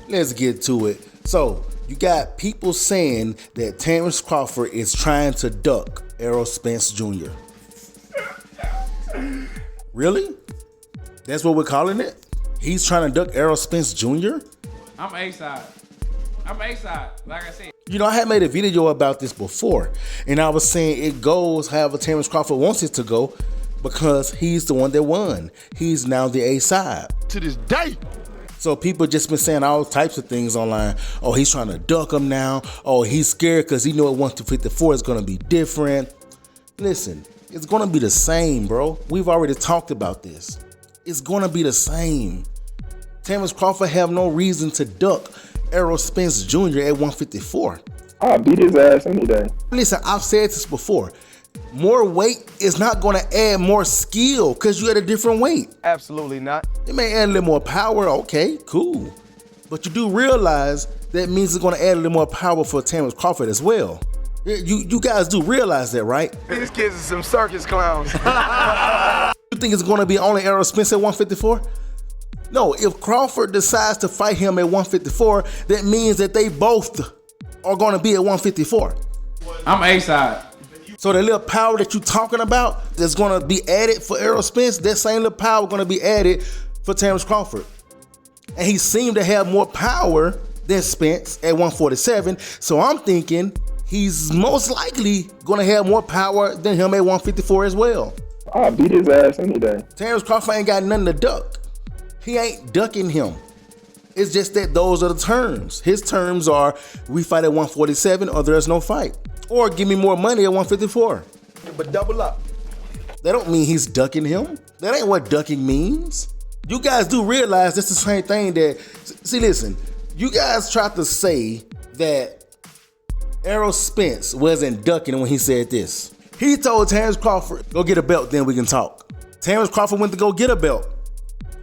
Let's get to it. So, you got people saying that Terence Crawford is trying to duck Errol Spence Jr. Really? That's what we're calling it? He's trying to duck Errol Spence Jr.? I'm A-side. Like I said. You know, I had made a video about this before, and I was saying it goes however Terence Crawford wants it to go because he's the one that won. He's now the A-side. To this day. So people just been saying all types of things online. Oh, he's trying to duck him now. Oh, he's scared because he know at 154 is going to be different. Listen, it's going to be the same, bro. We've already talked about this. It's going to be the same. Terence Crawford have no reason to duck Errol Spence Jr. at 154. I'll beat his ass any day. Listen, I've said this before. More weight is not going to add more skill because you're at a different weight. Absolutely not. It may add a little more power. Okay, cool. But you do realize that means it's going to add a little more power for Terence Crawford as well. You guys do realize that, right? These kids are some circus clowns. You think it's going to be only Errol Spence at 154? No, if Crawford decides to fight him at 154, that means that they both are going to be at 154. I'm A-side. So the little power that you're talking about that's going to be added for Errol Spence, that same little power going to be added for Terence Crawford. And he seemed to have more power than Spence at 147. So I'm thinking he's most likely going to have more power than him at 154 as well. I'll beat his ass any day. Terence Crawford ain't got nothing to duck. He ain't ducking him. It's just that those are the terms. His terms are we fight at 147 or there's no fight. Or give me more money at 154. But double up. That don't mean he's ducking him. That ain't what ducking means. You guys do realize that's the same thing that... See, listen. You guys tried to say that Errol Spence wasn't ducking when he said this. He told Terence Crawford, go get a belt, then we can talk. Terence Crawford went to go get a belt.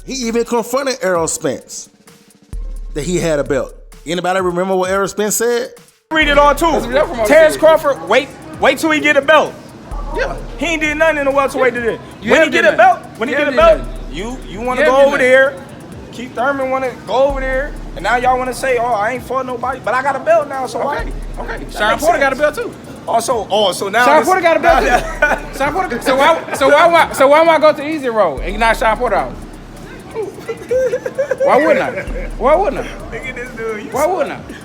He even confronted Errol Spence that he had a belt. Anybody remember what Errol Spence said? Read it all too. Terence Crawford, wait till he get a belt. Yeah, he ain't did nothing in the welterweight today. When he get a belt, you want to go over there. Keith Thurman want to go over there, and now y'all want to say, oh, I ain't fought nobody, but I got a belt now, so okay. Sean Porter got a belt too. So now Sean Porter got a belt too. Sean Porter. So why would I go to easy road and knock Sean Porter out? Why wouldn't I? Look at this dude. Why wouldn't I?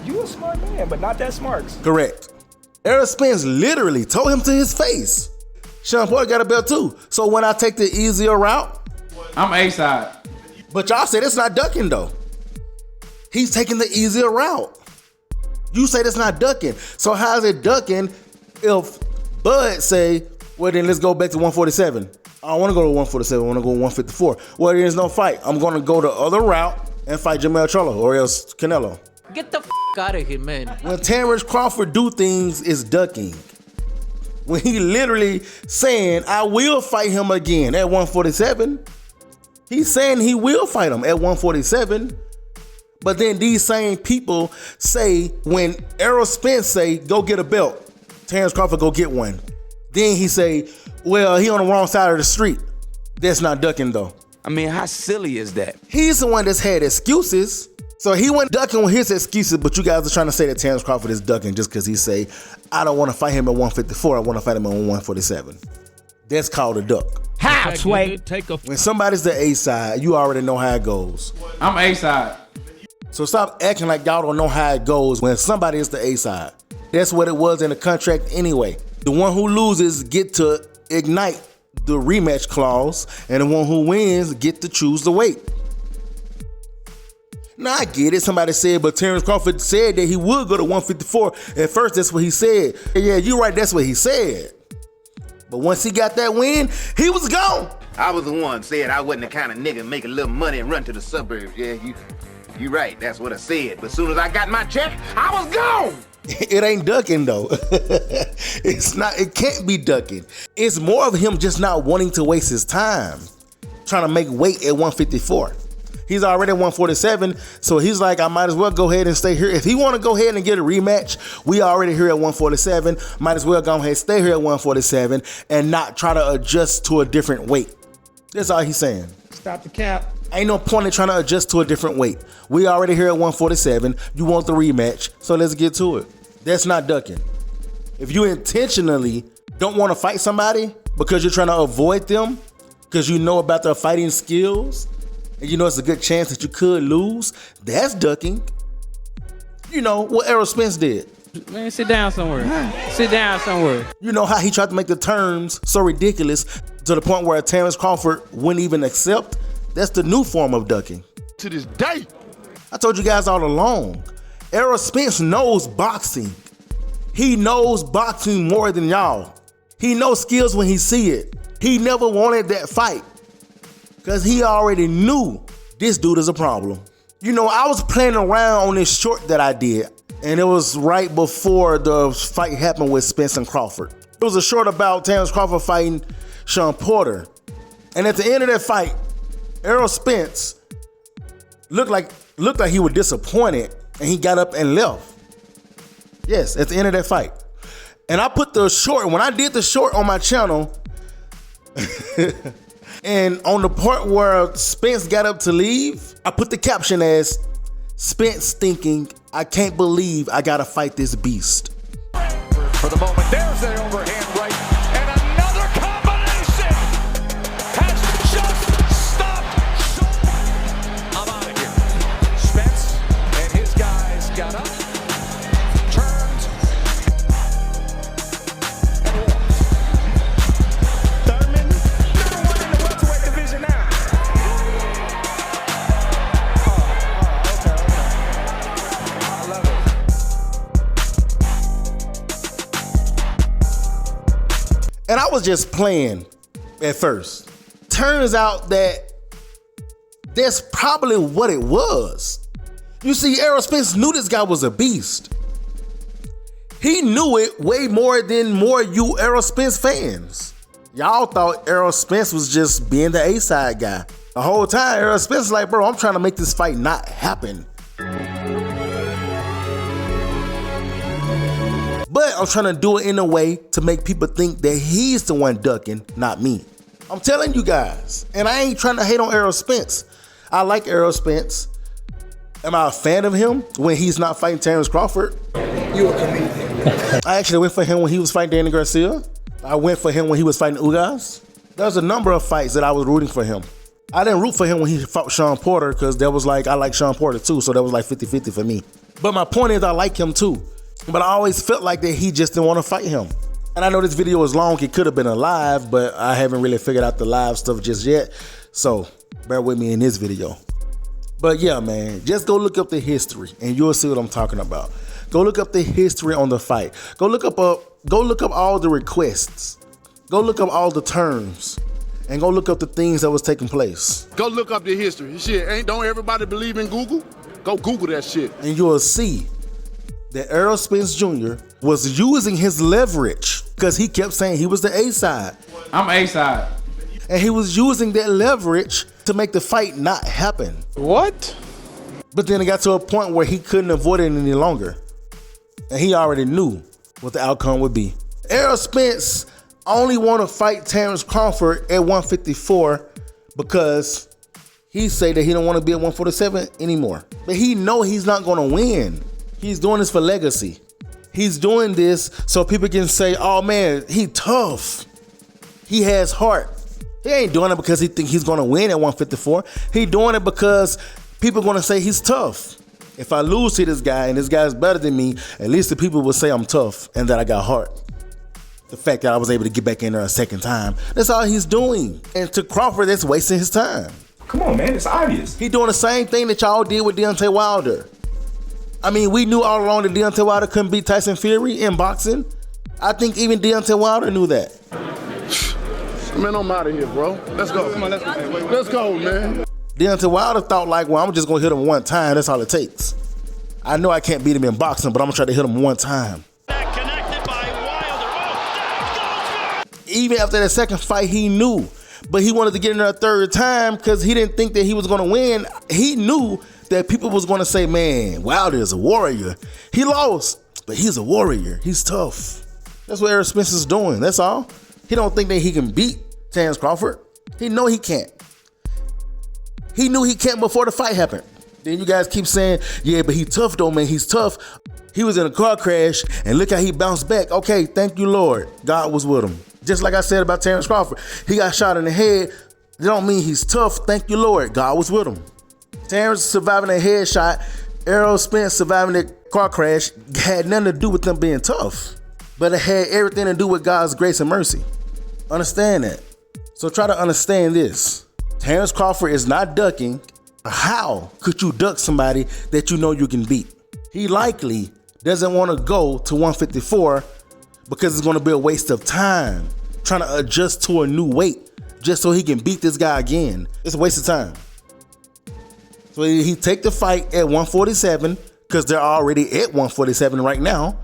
You a smart man, but not that smart. Correct. Errol Spence literally told him to his face, Sean Porter got a belt too. So when I take the easier route, I'm A-side. but y'all said it's not ducking though. He's taking the easier route. You say that's not ducking. So how is it ducking if Bud say, well then let's go back to 147. I don't want to go to 147, I want to go to 154. Well, there's no fight. I'm going to go the other route and fight Jermell Charlo or else Canelo. Get the out of here, man. When Terence Crawford do things, it's ducking. When he literally saying, I will fight him again at 147. He's saying he will fight him at 147. But then these same people say, when Errol Spence say, go get a belt, Terence Crawford go get one. Then he say, well, he on the wrong side of the street. That's not ducking though. I mean, how silly is that? He's the one that's had excuses. So he went ducking with his excuses, but you guys are trying to say that Terence Crawford is ducking just because he say, I don't want to fight him at 154, I want to fight him at 147. That's called a duck. How, Sway? When somebody's the A side, you already know how it goes. I'm A-side. So stop acting like y'all don't know how it goes when somebody is the A side. That's what it was in the contract anyway. The one who loses get to ignite the rematch clause, and the one who wins get to choose the weight. Now I get it, somebody said, but Terence Crawford said that he would go to 154. At first, that's what he said. Yeah, you're right, that's what he said. But once he got that win, he was gone. I was the one said I wasn't the kind of nigga make a little money and run to the suburbs. Yeah, you right, that's what I said. But as soon as I got my check, I was gone. It ain't ducking though. It can't be ducking. It's more of him just not wanting to waste his time trying to make weight at 154. He's already at 147, so he's like, I might as well go ahead and stay here. If he want to go ahead and get a rematch, we already here at 147. Might as well go ahead and stay here at 147 and not try to adjust to a different weight. That's all he's saying. Stop the cap. Ain't no point in trying to adjust to a different weight. We already here at 147. You want the rematch, so let's get to it. That's not ducking. If you intentionally don't want to fight somebody because you're trying to avoid them, because you know about their fighting skills, and you know it's a good chance that you could lose, that's ducking. You know what Errol Spence did. Man, sit down somewhere. Sit down somewhere. You know how he tried to make the terms so ridiculous to the point where Terence Crawford wouldn't even accept? That's the new form of ducking. To this day. I told you guys all along, Errol Spence knows boxing. He knows boxing more than y'all. He knows skills when he see it. He never wanted that fight because he already knew this dude is a problem. You know, I was playing around on this short that I did, and it was right before the fight happened with Spence and Crawford. It was a short about Terence Crawford fighting Shawn Porter. And at the end of that fight, Errol Spence looked like he was disappointed, and he got up and left. Yes, at the end of that fight. And I put the short, when I did the short on my channel, and on the part where Spence got up to leave, I put the caption as, Spence thinking, I can't believe I gotta fight this beast. For the moment, there's the overhand right, and another combination has just stopped. I'm out of here. Spence and his guys got up, turned, and walked. Thurman, number one in the welterweight division now. Okay. I love it. And I was just playing at first. Turns out that that's probably what it was. You see, Errol Spence knew this guy was a beast. He knew it way more than you Errol Spence fans. Y'all thought Errol Spence was just being the A-side guy. The whole time, Errol Spence was like, bro, I'm trying to make this fight not happen. But I'm trying to do it in a way to make people think that he's the one ducking, not me. I'm telling you guys, and I ain't trying to hate on Errol Spence. I like Errol Spence. Am I a fan of him when he's not fighting Terence Crawford? You a comedian. I actually went for him when he was fighting Danny Garcia. I went for him when he was fighting Ugas. There's a number of fights that I was rooting for him. I didn't root for him when he fought Shawn Porter because that was like, I like Shawn Porter too, so that was like 50-50 for me. But my point is I like him too. But I always felt like that he just didn't want to fight him. And I know this video is long, it could have been a live, but I haven't really figured out the live stuff just yet. So bear with me in this video. But yeah, man, just go look up the history and you'll see what I'm talking about. Go look up the history on the fight. Go look up all the requests. Go look up all the terms. And go look up the things that was taking place. Go look up the history. Shit, don't everybody believe in Google? Go Google that shit. And you'll see that Errol Spence Jr. was using his leverage because he kept saying he was the A-side. I'm A-side. And he was using that leverage to make the fight not happen. What? But then it got to a point where he couldn't avoid it any longer. And he already knew what the outcome would be. Errol Spence only want to fight Terence Crawford at 154 because he say that he don't want to be at 147 anymore. But he know he's not going to win. He's doing this for legacy. He's doing this so people can say, oh man, he tough. He has heart. He ain't doing it because he think he's gonna win at 154. He doing it because people gonna say he's tough. If I lose to this guy and this guy's better than me, at least the people will say I'm tough and that I got heart. The fact that I was able to get back in there a second time, that's all he's doing. And to Crawford, that's wasting his time. Come on, man, it's obvious. He doing the same thing that y'all did with Deontay Wilder. I mean, we knew all along that Deontay Wilder couldn't beat Tyson Fury in boxing. I think even Deontay Wilder knew that. Man, I'm out of here, bro. Let's go. Come on, let's go, man. Deontay Wilder thought like, well, I'm just gonna hit him one time. That's all it takes. I know I can't beat him in boxing, but I'm gonna try to hit him one time. Connected by Wilder. Even after that second fight, he knew. But he wanted to get in there a third time because he didn't think that he was gonna win. He knew that people was gonna say, man, Wilder is a warrior. He lost, but he's a warrior. He's tough. That's what Errol Spence is doing, that's all. He don't think that he can beat Terence Crawford. He know he can't. He knew he can't before the fight happened. Then you guys keep saying, yeah, but he tough though, man. He's tough. He was in a car crash, and look how he bounced back. Okay, thank you, Lord. God was with him. Just like I said about Terence Crawford. He got shot in the head. That don't mean he's tough. Thank you, Lord. God was with him. Terence surviving a headshot, Errol Spence surviving a car crash had nothing to do with them being tough. But it had everything to do with God's grace and mercy. Understand that. So try to understand this. Terence Crawford is not ducking. How could you duck somebody that you know you can beat? He likely doesn't want to go to 154 because it's going to be a waste of time trying to adjust to a new weight just so he can beat this guy again. It's a waste of time. So he take the fight at 147 because they're already at 147 right now,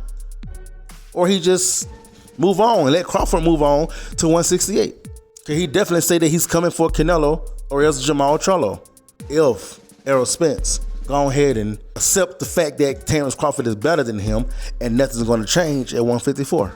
or he just move on and let Crawford move on to 168. He definitely say that he's coming for Canelo or else Jamal Charlo. If Errol Spence go ahead and accept the fact that Terence Crawford is better than him and nothing's going to change at 154.